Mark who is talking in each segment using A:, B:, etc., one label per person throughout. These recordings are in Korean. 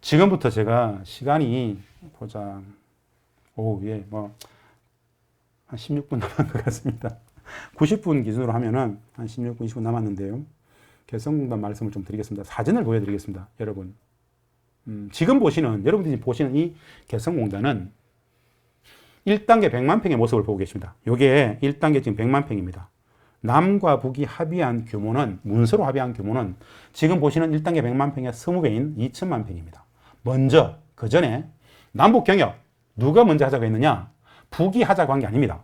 A: 지금부터 제가 시간이 보자. 오후에 한 16분 남은 것 같습니다. 90분 기준으로 하면은 한 16분, 20분 남았는데요. 개성공단 말씀을 좀 드리겠습니다. 사진을 보여드리겠습니다. 여러분. 지금 여러분들이 보시는 이 개성공단은 1단계 100만 평의 모습을 보고 계십니다. 이게 1단계 지금 100만 평입니다. 남과 북이 합의한 규모는, 문서로 합의한 규모는 지금 보시는 1단계 100만 평의 20배인 2천만 평입니다. 먼저, 그 전에 남북 경협, 누가 먼저 하자고 했느냐? 북이 하자고 한 게 아닙니다.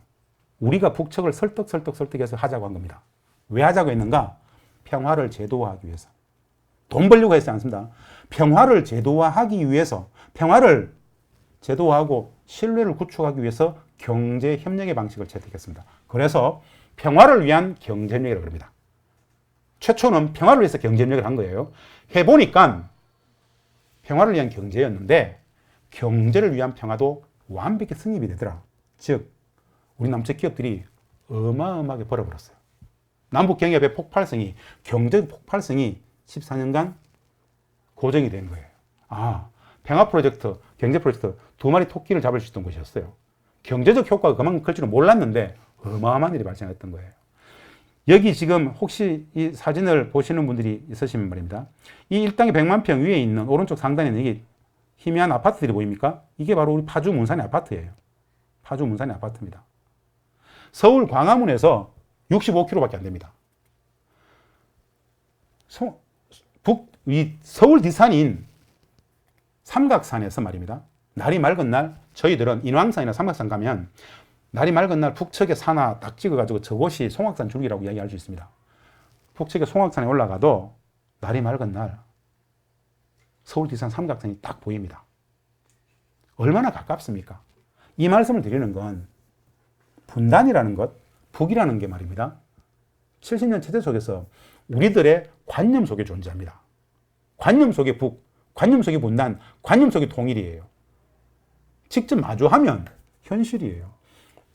A: 우리가 북측을 설득해서 하자고 한 겁니다. 왜 하자고 했는가? 평화를 제도화하기 위해서. 돈 벌려고 했지 않습니다. 평화를 제도화하기 위해서, 평화를 제도화하고 신뢰를 구축하기 위해서 경제 협력의 방식을 채택했습니다. 그래서 평화를 위한 경제 협력이라고 합니다. 최초는 평화를 위해서 경제 협력을 한 거예요. 해보니까 평화를 위한 경제였는데 경제를 위한 평화도 완벽히 승립이 되더라. 즉 우리 남측 기업들이 어마어마하게 벌어버렸어요. 남북 경협의 폭발성이, 경제 폭발성이 14년간 고정이 된 거예요. 평화 프로젝트, 경제 프로젝트 두 마리 토끼를 잡을 수 있던 곳이었어요. 경제적 효과가 그만큼 클 줄은 몰랐는데 어마어마한 일이 발생했던 거예요. 여기 지금 혹시 이 사진을 보시는 분들이 있으시면 말입니다. 이 1단계 100만 평 위에 있는 오른쪽 상단에는 이게 희미한 아파트들이 보입니까? 이게 바로 우리 파주 문산의 아파트예요. 파주 문산의 아파트입니다. 서울 광화문에서 65km밖에 안 됩니다. 서울 뒷산인 삼각산에서 말입니다. 날이 맑은 날, 저희들은 인왕산이나 삼각산 가면 날이 맑은 날 북측에 산하 딱 찍어가지고 저곳이 송악산 줄기라고 이야기할 수 있습니다. 북측에 송악산에 올라가도 날이 맑은 날 서울 뒷산 삼각산이 딱 보입니다. 얼마나 가깝습니까? 이 말씀을 드리는 건 분단이라는 것, 북이라는 게 말입니다. 70년 체제 속에서 우리들의 관념 속에 존재합니다. 관념 속의 북, 관념 속의 분단, 관념 속의 통일이에요. 직접 마주하면 현실이에요.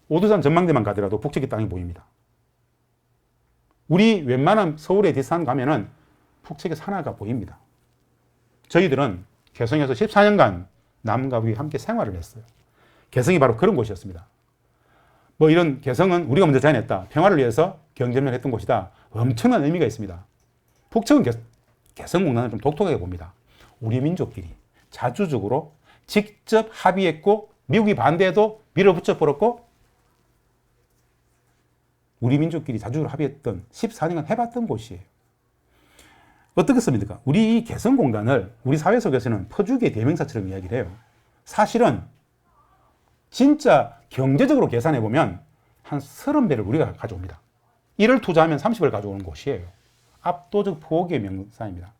A: 오두산 전망대만 가더라도 북측의 땅이 보입니다. 우리 웬만한 서울의 뒷산 가면은 북측의 산하가 보입니다. 저희들은 개성에서 14년간 남과 북이 함께 생활을 했어요. 개성이 바로 그런 곳이었습니다. 이런 개성은 우리가 먼저 제안했다. 평화를 위해서 경제협력을 했던 곳이다. 엄청난 의미가 있습니다. 북측은 개성공단을 좀 독특하게 봅니다. 우리 민족끼리 자주적으로 직접 합의했고 미국이 반대해도 밀어붙여 버렸고 우리 민족끼리 자주적으로 합의했던 14년간 해봤던 곳이에요. 어떻겠습니까? 우리 이 개성공단을 우리 사회 속에서는 퍼주기의 대명사처럼 이야기를 해요. 사실은 진짜 경제적으로 계산해보면 한 30배를 우리가 가져옵니다. 1을 투자하면 30을 가져오는 곳이에요. 압도적 포기의 명사입니다.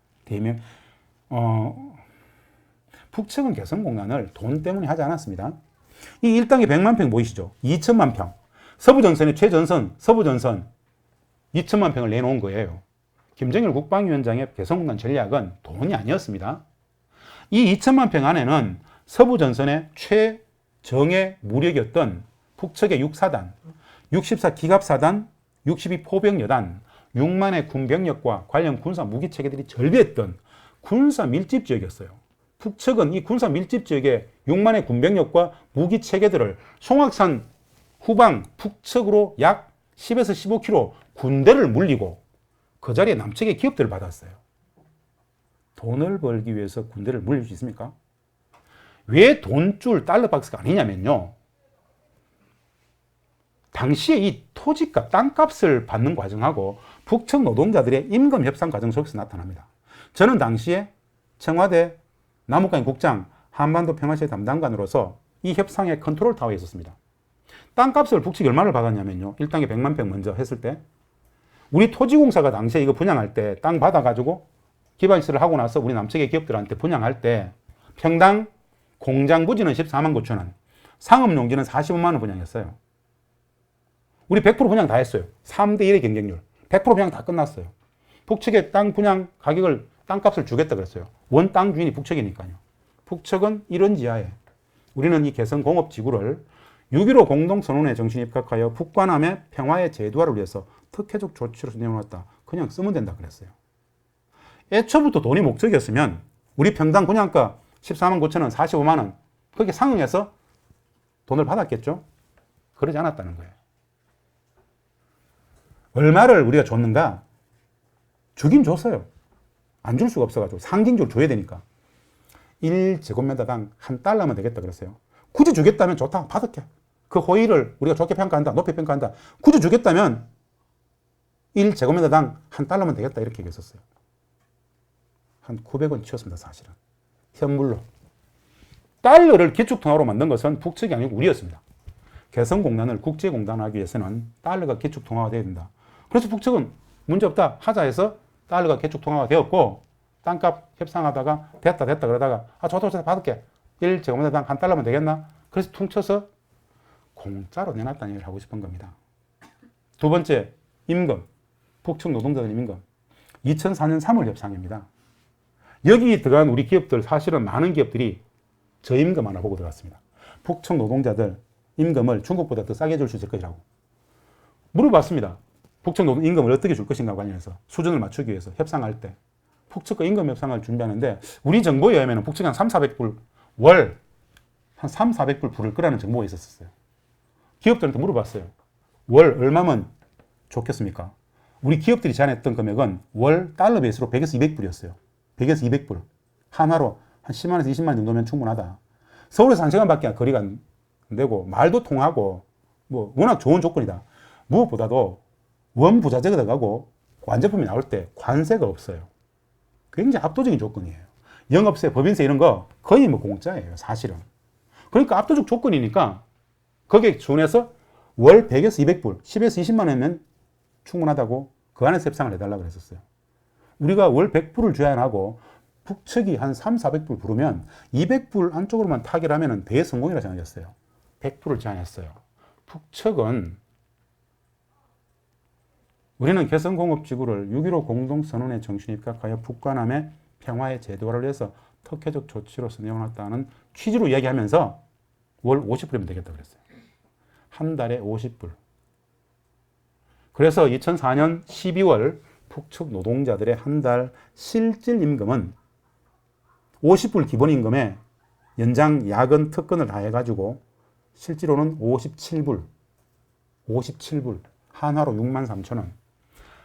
A: 북측은 개성공단을 돈 때문에 하지 않았습니다. 이 1단계 100만 평 보이시죠? 2천만 평. 서부전선의 최전선, 서부전선 2천만 평을 내놓은 거예요. 김정일 국방위원장의 개성공단 전략은 돈이 아니었습니다. 이 2천만 평 안에는 서부전선의 최정예 무력이었던 북측의 6사단, 64기갑사단, 62포병여단, 6만의 군병력과 관련 군사 무기 체계들이 절비했던 군사 밀집 지역이었어요. 북측은 이 군사 밀집 지역의 6만의 군병력과 무기 체계들을 송악산 후방 북측으로 약 10에서 15km 군대를 물리고 그 자리에 남측의 기업들을 받았어요. 돈을 벌기 위해서 군대를 물릴 수 있습니까? 왜 돈줄 달러박스가 아니냐면요. 당시에 이 토지값, 땅값을 받는 과정하고 북측 노동자들의 임금 협상 과정 속에서 나타납니다. 저는 당시에 청와대 남욱강 국장 한반도 평화시대 담당관으로서 이 협상의 컨트롤 타워에 있었습니다. 땅값을 북측이 얼마를 받았냐면요. 1단계 100만 평 먼저 했을 때 우리 토지공사가 당시에 이거 분양할 때 땅 받아가지고 기반시설을 하고 나서 우리 남측의 기업들한테 분양할 때 평당 공장 부지는 14만 9천 원, 상업용지는 45만 원 분양했어요. 우리 100% 분양 다 했어요. 3대 1의 경쟁률. 100% 분양 다 끝났어요. 북측의 땅 분양 가격을, 땅값을 주겠다 그랬어요. 원 땅 주인이 북측이니까요. 북측은 이런 지하에 우리는 이 개성공업지구를 6.15 공동선언의 정신에 입각하여 북과남의 평화의 제도화를 위해서 특혜적 조치로서 내놓았다. 그냥 쓰면 된다 그랬어요. 애초부터 돈이 목적이었으면 우리 평당 분양가 14만 9천 원, 45만 원. 그게 상응해서 돈을 받았겠죠? 그러지 않았다는 거예요. 얼마를 우리가 줬는가? 주긴 줬어요. 안 줄 수가 없어가지고 상징적으로 줘야 되니까. 1제곱미터당 $1면 되겠다 그랬어요. 굳이 주겠다면 좋다. 받을게. 그 호의를 우리가 좋게 평가한다. 높이 평가한다. 굳이 주겠다면 1제곱미터당 $1면 되겠다. 이렇게 얘기했었어요. 한 900원 치웠습니다. 사실은. 현물로. 달러를 기축통화로 만든 것은 북측이 아니고 우리였습니다. 개성공단을 국제공단하기 위해서는 달러가 기축통화가 되어야 된다. 그래서 북측은 문제없다 하자 해서 달러가 기축통화가 되었고 땅값 협상하다가 됐다 그러다가 좋다 받을게. 1제곱미터당 $1면 되겠나? 그래서 퉁쳐서 공짜로 내놨다는 얘기를 하고 싶은 겁니다. 두 번째, 임금. 북측 노동자들 임금. 2004년 3월 협상입니다. 여기 들어간 우리 기업들 사실은 많은 기업들이 저임금 하나 보고 들어갔습니다. 북측 노동자들 임금을 중국보다 더 싸게 줄 수 있을 것이라고. 물어봤습니다. 북측 노동 임금을 어떻게 줄 것인가 관련해서 수준을 맞추기 위해서 협상할 때. 북측과 임금 협상을 준비하는데 우리 정보에 의하면 북측이 한 3,400불 월 한 3,400불 불을 끄라는 정보가 있었어요. 기업들한테 물어봤어요. 월 얼마면 좋겠습니까? 우리 기업들이 제안했던 금액은 월 달러 베이스로 100에서 200불이었어요. 100에서 200불. 하나로 한 10만에서 20만 정도면 충분하다. 서울에서 1시간밖에 거리가 안 되고 말도 통하고 뭐 워낙 좋은 조건이다. 무엇보다도 원부자재가 들어가고 완제품이 나올 때 관세가 없어요. 굉장히 압도적인 조건이에요. 영업세, 법인세 이런 거 거의 뭐 공짜예요. 사실은. 그러니까 압도적 조건이니까 거기에 준해서 월 100에서 200불, 10에서 20만 원이면 충분하다고 그 안에서 협상을 해달라고 그랬었어요. 우리가 월 100불을 제안하고 북측이 한 3, 400불 부르면 200불 안쪽으로만 타결하면 대성공이라 생각했어요. 100불을 제안했어요. 북측은 우리는 개성공업지구를 6.15 공동선언의 정신에 입각하여 북과 남의 평화의 제도화를 위해서 특혜적 조치로서 내어놨다는 취지로 이야기하면서 월 50불이면 되겠다 그랬어요. 한 달에 50불. 그래서 2004년 12월 북측 노동자들의 한 달 실질 임금은 50불 기본임금에 연장, 야근, 특근을 다 해가지고 실제로는 57불. 57불. 한화로 63,000원.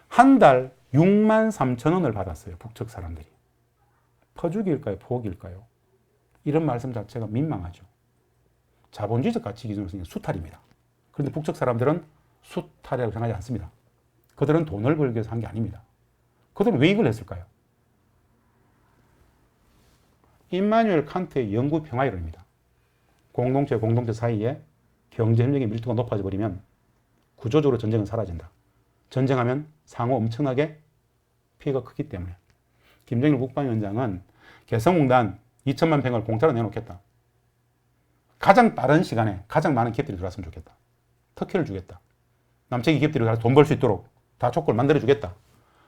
A: 한 달 63,000원을 받았어요. 북측 사람들이. 퍼주기일까요? 포기일까요? 이런 말씀 자체가 민망하죠. 자본주의적 가치 기준으로서 수탈입니다. 그런데 북측 사람들은 수탈이라고 생각하지 않습니다. 그들은 돈을 벌기 위해서 한 게 아닙니다. 그들은 왜 이걸 했을까요? 임마누엘 칸트의 영구 평화 이론입니다. 공동체 사이에 경제협력의 밀도가 높아져 버리면 구조적으로 전쟁은 사라진다. 전쟁하면 상호 엄청나게 피해가 크기 때문에. 김정일 국방위원장은 개성공단 2천만 평을 공짜로 내놓겠다. 가장 빠른 시간에 가장 많은 기업들이 들어왔으면 좋겠다. 특혜를 주겠다. 남측의 기업들이 돈 벌 수 있도록 다 조건을 만들어주겠다.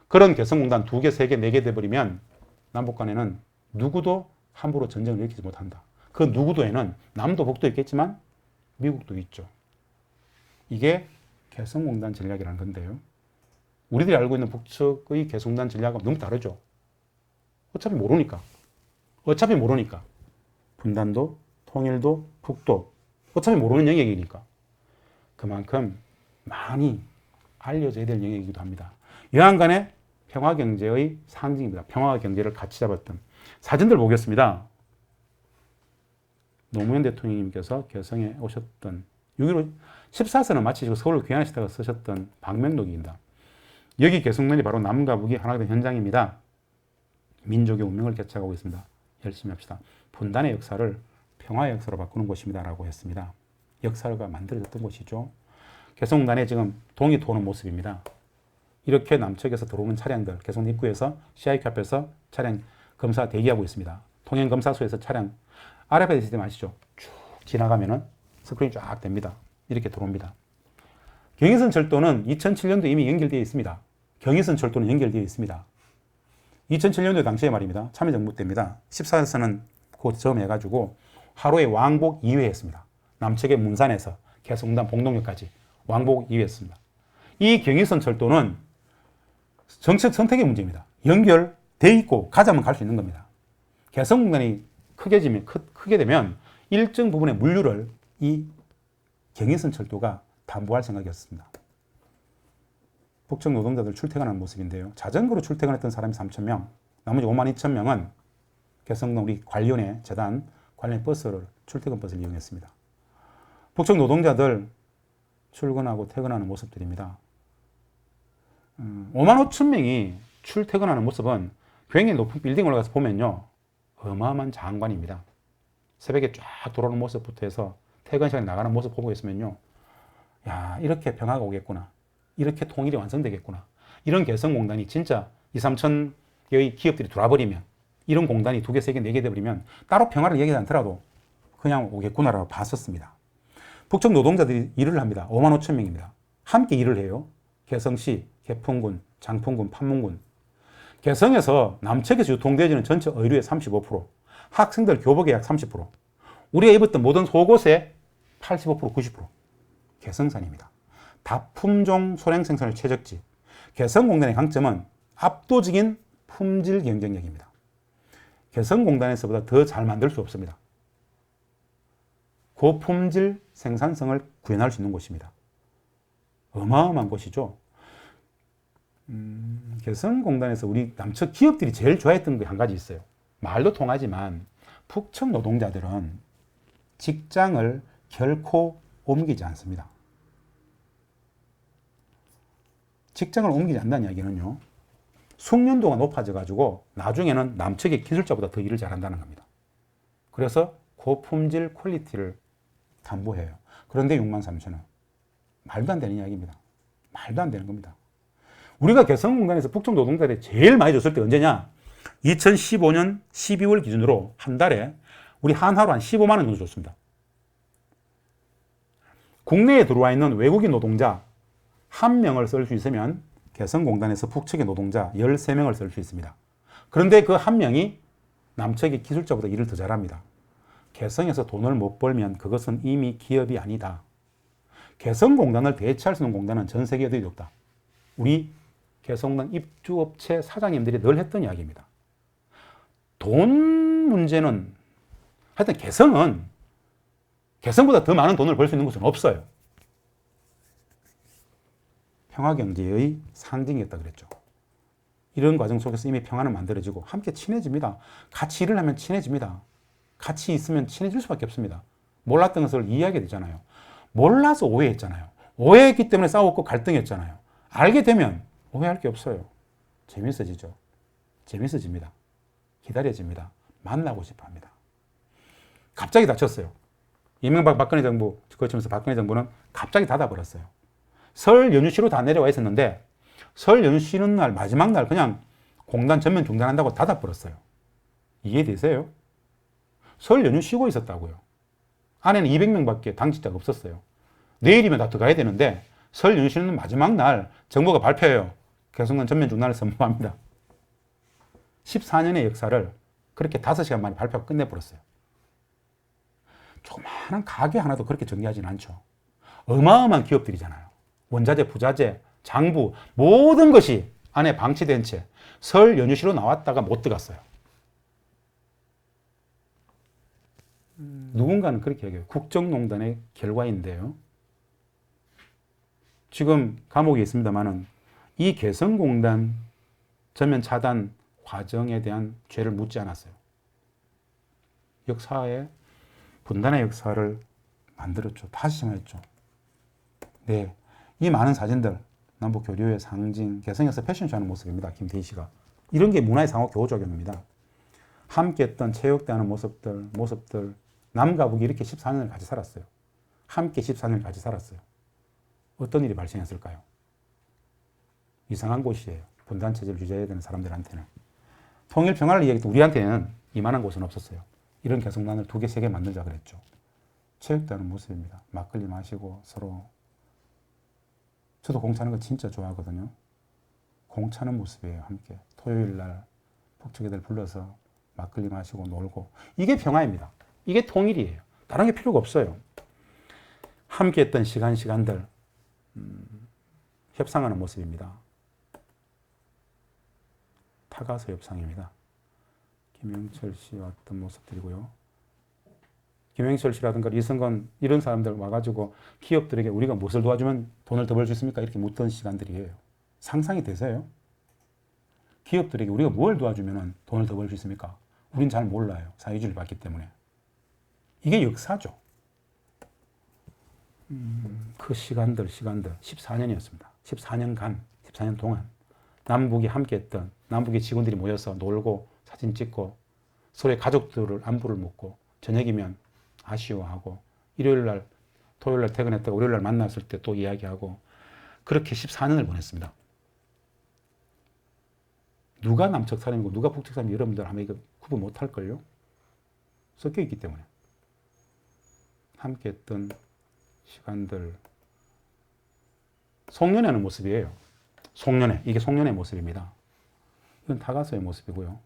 A: 그런 개성공단 2개, 3개, 4개 돼버리면 남북 간에는 누구도 함부로 전쟁을 일으키지 못한다. 그 누구도에는 남도 북도 있겠지만 미국도 있죠. 이게 개성공단 전략이라는 건데요. 우리들이 알고 있는 북측의 개성공단 전략은 너무 다르죠. 어차피 모르니까. 분단도, 통일도, 북도. 어차피 모르는 영역이니까. 그만큼 많이 알려져야 될 영역이기도 합니다. 여하간에 평화경제의 상징입니다. 평화경제를 같이 잡았던 사진들 보겠습니다. 노무현 대통령님께서 개성에 오셨던 6.15 14선을 마치시고 서울을 귀환하시다가 쓰셨던 방명록입니다. 여기 개성면이 바로 남과 북이 하나가 된 현장입니다. 민족의 운명을 개척하고 있습니다. 열심히 합시다. 분단의 역사를 평화의 역사로 바꾸는 곳입니다. 라고 했습니다. 역사가 만들어졌던 곳이죠. 개성공단에 지금 동이 도는 모습입니다. 이렇게 남측에서 들어오는 차량들, 개성 입구에서 CIQ 앞에서 차량 검사 대기하고 있습니다. 통행검사소에서 차량 RFID 시스템 아시죠? 쭉 지나가면은 스크린이 쫙 됩니다. 이렇게 들어옵니다. 경의선 철도는 2007년도에 이미 연결되어 있습니다. 경의선 철도는 연결되어 있습니다. 2007년도 당시에 말입니다. 참여정부 때입니다. 14선은 그 점 해가지고 하루에 왕복 2회 했습니다. 남측의 문산에서 개성공단 봉동역까지 왕복 2회 했습니다. 이 경의선 철도는 정책 선택의 문제입니다. 연결돼 있고 가자면 갈 수 있는 겁니다. 개성공단이 크게 되면 일정 부분의 물류를 이 경인선 철도가 담보할 생각이었습니다. 북측 노동자들 출퇴근하는 모습인데요. 자전거로 출퇴근했던 사람이 3,000명, 나머지 52,000명은 개성동 우리 관련의 재단 관련 버스를 출퇴근 버스를 이용했습니다. 북측 노동자들 출근하고 퇴근하는 모습들입니다. 55,000명이 출퇴근하는 모습은 굉장히 높은 빌딩 올라가서 보면요, 어마어마한 장관입니다. 새벽에 쫙 돌아오는 모습부터 해서 퇴근 시간에 나가는 모습 보고 있으면요, 야, 이렇게 평화가 오겠구나, 이렇게 통일이 완성되겠구나, 이런 개성공단이 진짜 2, 3천 개의 기업들이 돌아버리면, 이런 공단이 2개, 3개, 4개 되어버리면 따로 평화를 얘기하지 않더라도 그냥 오겠구나라고 봤었습니다. 북측 노동자들이 일을 합니다. 55,000명입니다. 함께 일을 해요. 개성시, 개풍군, 장풍군, 판문군. 개성에서 남측에서 유통되어지는 전체 의류의 35%, 학생들 교복의 약 30%, 우리가 입었던 모든 속옷의 85%, 90% 개성산입니다. 다품종 소량 생산의 최적지. 개성공단의 강점은 압도적인 품질 경쟁력입니다. 개성공단에서보다 더 잘 만들 수 없습니다. 고품질 생산성을 구현할 수 있는 곳입니다. 어마어마한 곳이죠. 개성공단에서 우리 남측 기업들이 제일 좋아했던 게 한 가지 있어요. 말도 통하지만 북측 노동자들은 직장을 결코 옮기지 않습니다. 직장을 옮기지 않는다는 이야기는요, 숙련도가 높아져가지고 나중에는 남측의 기술자보다 더 일을 잘한다는 겁니다. 그래서 고품질 퀄리티를 담보해요. 그런데 63,000원. 말도 안 되는 이야기입니다. 말도 안 되는 겁니다. 우리가 개성공단에서 북측 노동자들이 제일 많이 줬을 때 언제냐? 2015년 12월 기준으로 한 달에 우리 한화로 한 15만 원 정도 줬습니다. 국내에 들어와 있는 외국인 노동자 1명을 쓸 수 있으면 개성공단에서 북측의 노동자 13명을 쓸 수 있습니다. 그런데 그 1명이 남측의 기술자보다 일을 더 잘합니다. 개성에서 돈을 못 벌면 그것은 이미 기업이 아니다. 개성공단을 대체할 수 있는 공단은 전 세계에 어디도 없다. 우리 개성공단 입주업체 사장님들이 늘 했던 이야기입니다. 돈 문제는, 하여튼 개성보다 더 많은 돈을 벌 수 있는 곳은 없어요. 평화경제의 상징이었다 그랬죠. 이런 과정 속에서 이미 평화는 만들어지고 함께 친해집니다. 같이 일을 하면 친해집니다. 같이 있으면 친해질 수밖에 없습니다. 몰랐던 것을 이해하게 되잖아요. 몰라서 오해했잖아요. 오해했기 때문에 싸웠고 갈등했잖아요. 알게 되면 오해할 게 없어요. 재밌어지죠. 재밌어집니다. 기다려집니다. 만나고 싶어 합니다. 갑자기 닥쳤어요. 이명박 박근혜 정부 거치면서 박근혜 정부는 갑자기 닫아버렸어요. 설 연휴 쉬러 다 내려와 있었는데 설 연휴 쉬는 날 마지막 날 그냥 공단 전면 중단한다고 닫아버렸어요. 이해되세요? 설 연휴 쉬고 있었다고요. 안에는 200명밖에 당직자가 없었어요. 내일이면 다 들어가야 되는데 설 연휴 쉬는 마지막 날 정부가 발표해요. 개성공단 전면 중단을 선포합니다. 14년의 역사를 그렇게 5시간 만에 발표하고 끝내버렸어요. 조그마한 가게 하나도 그렇게 정리하지는 않죠. 어마어마한 기업들이잖아요. 원자재, 부자재, 장부 모든 것이 안에 방치된 채 설 연휴 쉬러 나왔다가 못 들어갔어요. 누군가는 그렇게 얘기해요. 국정농단의 결과인데요. 지금 감옥에 있습니다만은 이 개성공단 전면 차단 과정에 대한 죄를 묻지 않았어요. 역사의 분단의 역사를 만들었죠. 다시 정했죠. 네, 이 많은 사진들 남북 교류의 상징, 개성에서 패션쇼 하는 모습입니다. 김태희 씨가. 이런 게 문화의 상호 교조적용입니다. 함께 했던 체육대하는 모습들. 남과 북이 이렇게 14년을 같이 살았어요. 함께 14년을 같이 살았어요. 어떤 일이 발생했을까요? 이상한 곳이에요. 분단체제를 유지해야 되는 사람들한테는. 통일 평화를 이야기했던 우리한테는 이만한 곳은 없었어요. 이런 개성단을 2개, 3개 만들자 그랬죠. 체육대하는 모습입니다. 막걸리 마시고 서로. 저도 공차는 거 진짜 좋아하거든요. 공차는 모습이에요. 함께. 토요일 날 북측 애들 불러서 막걸리 마시고 놀고. 이게 평화입니다. 이게 통일이에요. 다른 게 필요가 없어요. 함께 했던 시간들 협상하는 모습입니다. 타가서 협상입니다. 김영철 씨와 어떤 모습들이고요. 김영철 씨라든가 이승건 이런 사람들 와가지고 기업들에게 우리가 무엇을 도와주면 돈을 더 벌 수 있습니까? 이렇게 묻던 시간들이에요. 상상이 되세요? 기업들에게 우리가 뭘 도와주면 돈을 더 벌 수 있습니까? 우린 잘 몰라요. 사회주의를 봤기 때문에. 이게 역사죠. 그 시간들 14년이었습니다. 14년 동안 남북이 함께했던 남북의 직원들이 모여서 놀고 사진 찍고 서로의 가족들을 안부를 묻고 저녁이면 아쉬워하고 일요일날 토요일날 퇴근했다가 월요일날 만났을 때 또 이야기하고 그렇게 14년을 보냈습니다. 누가 남측 사람이고 누가 북측 사람이 여러분들 아마 이거 구분 못할걸요? 섞여 있기 때문에. 함께 했던 시간들. 송년회는 모습이에요. 송년회. 이게 송년회 모습입니다. 이건 다가서의 모습이고요.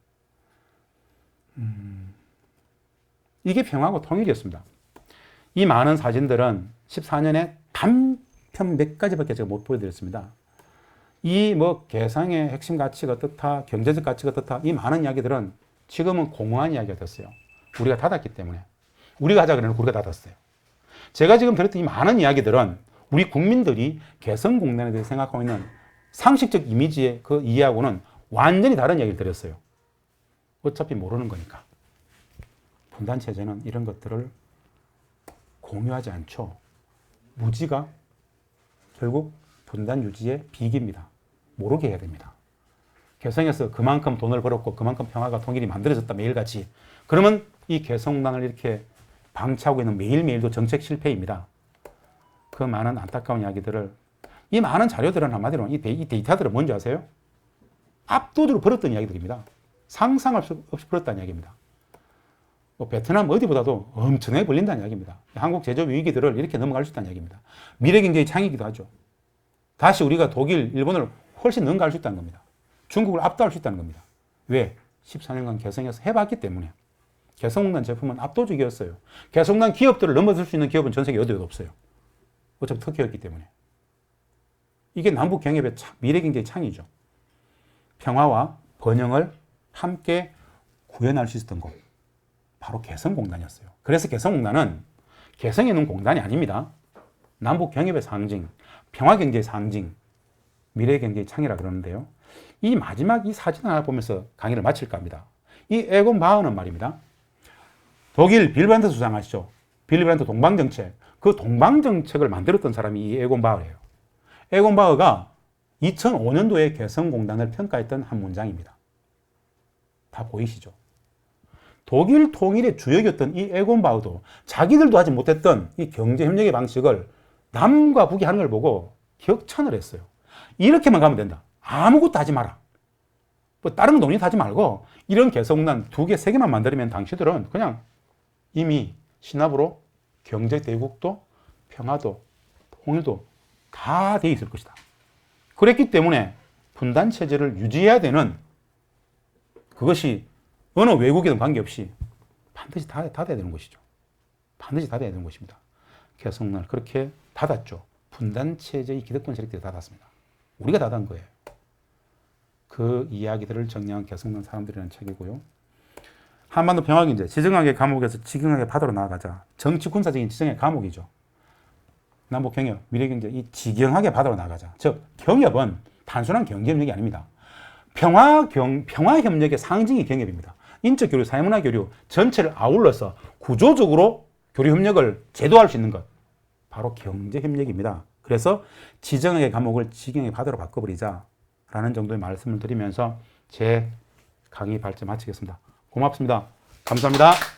A: 이게 평화고 통일이었습니다. 이 많은 사진들은 14년에 단편 몇 가지밖에 제가 못 보여드렸습니다. 이 개성의 핵심 가치가 어떻다, 경제적 가치가 어떻다, 이 많은 이야기들은 지금은 공허한 이야기가 됐어요. 우리가 닫았기 때문에. 우리가 하자 그러는 우리가 닫았어요. 제가 지금 드렸던 이 많은 이야기들은 우리 국민들이 개성공단에 대해서 생각하고 있는 상식적 이미지의 그 이해하고는 완전히 다른 이야기를 드렸어요. 어차피 모르는 거니까. 분단체제는 이런 것들을 공유하지 않죠. 무지가 결국 분단 유지의 비기입니다. 모르게 해야 됩니다. 개성에서 그만큼 돈을 벌었고 그만큼 평화가 통일이 만들어졌다 매일같이. 그러면 이 개성공단을 이렇게 방치하고 있는 매일매일도 정책 실패입니다. 그 많은 안타까운 이야기들을 이 많은 자료들은 한마디로 이 데이터들은 뭔지 아세요? 압도적으로 벌었던 이야기들입니다. 상상할 수 없이 벌었다는 이야기입니다. 베트남 어디보다도 엄청나게 벌린다는 이야기입니다. 한국 제조업 위기들을 이렇게 넘어갈 수 있다는 이야기입니다. 미래 경제의 창이기도 하죠. 다시 우리가 독일, 일본을 훨씬 능가할 수 있다는 겁니다. 중국을 압도할 수 있다는 겁니다. 왜? 14년간 개성에서 해봤기 때문에. 개성공단 제품은 압도적이었어요. 개성공단 기업들을 넘어설 수 있는 기업은 전 세계 어디에도 없어요. 어차피 터키였기 때문에. 이게 남북 경협의 미래 경제의 창이죠. 평화와 번영을 함께 구현할 수 있었던 곳. 바로 개성공단이었어요. 그래서 개성공단은 개성에 있는 공단이 아닙니다. 남북 경협의 상징, 평화경제의 상징, 미래경제의 창이라 그러는데요. 이 마지막 이 사진 하나 보면서 강의를 마칠까 합니다. 이 에곤 바흐는 말입니다. 독일 빌브란트 수상 아시죠? 빌브란트 동방정책. 그 동방정책을 만들었던 사람이 이 에곤 바흐예요. 에곤 바흐가 2005년도에 개성공단을 평가했던 한 문장입니다. 다 보이시죠? 독일 통일의 주역이었던 이 에곤 바흐도 자기들도 하지 못했던 이 경제협력의 방식을 남과 북이 하는 걸 보고 격찬을 했어요. 이렇게만 가면 된다. 아무것도 하지 마라. 다른 거 논의하지 말고 이런 개성공단 2개, 3개만 만들면 당신들은 그냥 이미 신압으로 경제대국도 평화도 통일도 다 돼 있을 것이다. 그랬기 때문에 분단체제를 유지해야 되는 그것이 어느 외국이든 관계없이 반드시 닫아야 되는 것이죠. 반드시 닫아야 되는 것입니다. 개성공단을 그렇게 닫았죠. 분단체제의 기득권 세력들이 닫았습니다. 우리가 닫은 거예요. 그 이야기들을 정리한 개성공단 사람들이라는 책이고요. 한반도 평화경제, 지정학의 감옥에서 지정학의 바다로 나아가자. 정치 군사적인 지정의 감옥이죠. 남북 경협, 미래경제, 이 지경학의 바다로 나아가자. 즉 경협은 단순한 경제협력이 아닙니다. 평화협력의 상징이 경협입니다. 인적 교류, 사회문화 교류 전체를 아울러서 구조적으로 교류협력을 제도할 수 있는 것. 바로 경제협력입니다. 그래서 지정학의 감옥을 지경의 바다로 바꿔버리자 라는 정도의 말씀을 드리면서 제 강의 발제 마치겠습니다. 고맙습니다. 감사합니다.